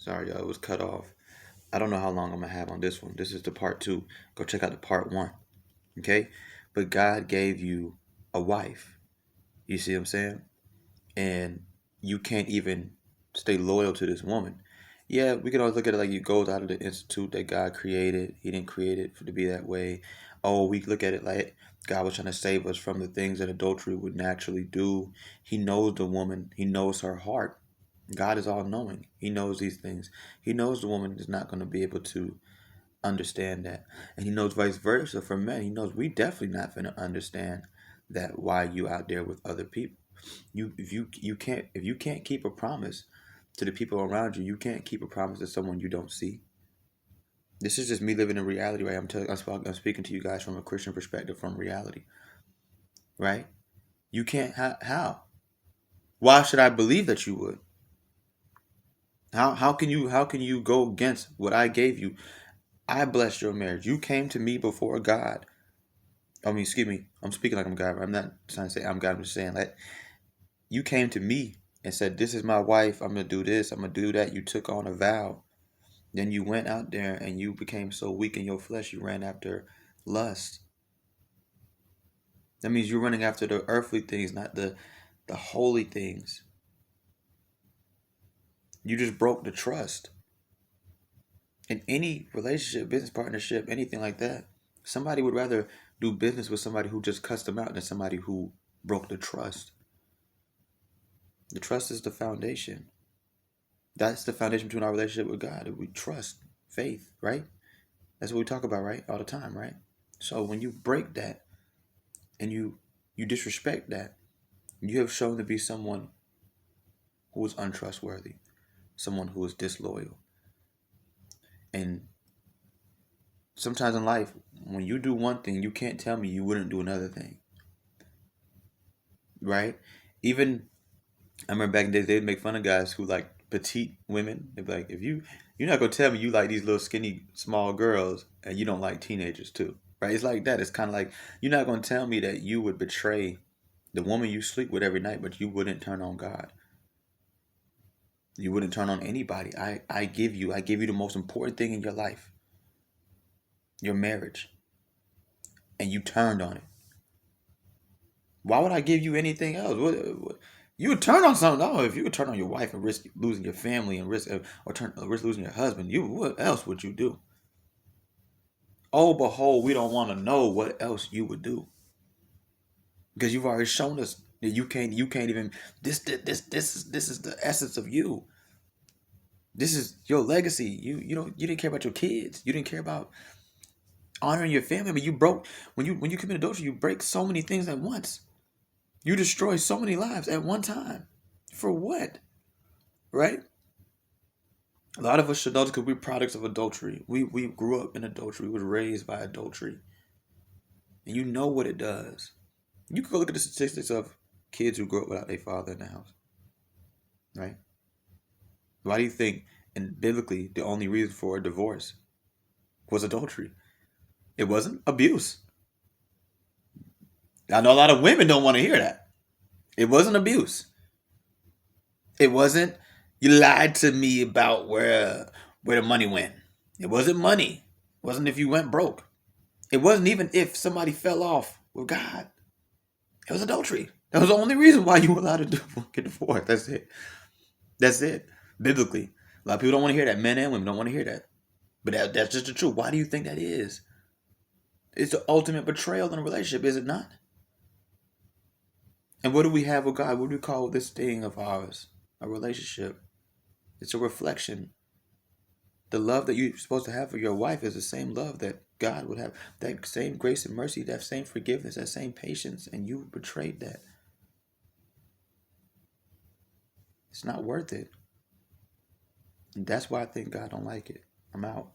Sorry, y'all, it was cut off. I don't know how long I'm gonna have on this one. This is the part two. Go check out the part one. Okay? But God gave you a wife. You see what I'm saying? And you can't even stay loyal to this woman. Yeah, we can always look at it like you goes out of the institute that God created. He didn't create it for to be that way. Oh, we look at it like God was trying to save us from the things that adultery would naturally do. He knows the woman. He knows her heart. God is all knowing. He knows these things. He knows the woman is not going to be able to understand that. And he knows vice versa for men. He knows we definitely not going to understand that why you out there with other people. If you can't keep a promise to the people around you, you can't keep a promise to someone you don't see. This is just me living in reality, right? I'm speaking to you guys from a Christian perspective, from reality, right? You can't. How? Why should I believe that you would? How can you go against what I gave you? I blessed your marriage. You came to me before God. I mean, excuse me. I'm speaking like I'm God. I'm not trying to say I'm God. I'm just saying like you came to me and said, "This is my wife. I'm gonna do this. I'm gonna do that." You took on a vow. Then you went out there and you became so weak in your flesh. You ran after lust. That means you're running after the earthly things, not the holy things. You just broke the trust in any relationship, business partnership, anything like that. Somebody would rather do business with somebody who just cussed them out than somebody who broke the trust. The trust is the foundation. That's the foundation between our relationship with God. We trust, faith, right? That's what we talk about, right? All the time, right? So when you break that and you disrespect that, you have shown to be someone who is untrustworthy, someone who is disloyal. And sometimes in life, when you do one thing, you can't tell me you wouldn't do another thing, right? Even I remember back in the days they'd make fun of guys who like petite women. They'd be like, if you're not gonna tell me you like these little skinny small girls and you don't like teenagers too. Right? It's like that. It's kinda like you're not gonna tell me that you would betray the woman you sleep with every night, but you wouldn't turn on God. You wouldn't turn on anybody. I give you the most important thing in your life, your marriage, and you turned on it. Why would I give you anything else? You would turn on something. Oh, if you would turn on your wife and risk losing your family and risk losing your husband, you what else would you do? Oh, behold, we don't want to know what else you would do because you've already shown us that you can't even. This is the essence of you. This is your legacy. You didn't care about your kids. You didn't care about honoring your family. I mean, you broke when you commit adultery. You break so many things at once. You destroy so many lives at one time. For what? Right? A lot of us should know this because we're products of adultery. We grew up in adultery. We were raised by adultery. And you know what it does. You can go look at the statistics of kids who grew up without their father in the house. Right? Why do you think, and biblically, the only reason for a divorce was adultery? It wasn't abuse. I know a lot of women don't want to hear that. It wasn't abuse. It wasn't you lied to me about where the money went. It wasn't money. It wasn't if you went broke. It wasn't even if somebody fell off with God. It was adultery. That was the only reason why you were allowed to get divorced. That's it. That's it. Biblically. A lot of people don't want to hear that. Men and women don't want to hear that. But that's just the truth. Why do you think that is? It's the ultimate betrayal in a relationship, is it not? And what do we have with God? What do we call this thing of ours? A relationship. It's a reflection. The love that you're supposed to have for your wife is the same love that God would have. That same grace and mercy, that same forgiveness, that same patience, and you betrayed that. It's not worth it. And that's why I think God don't like it. I'm out.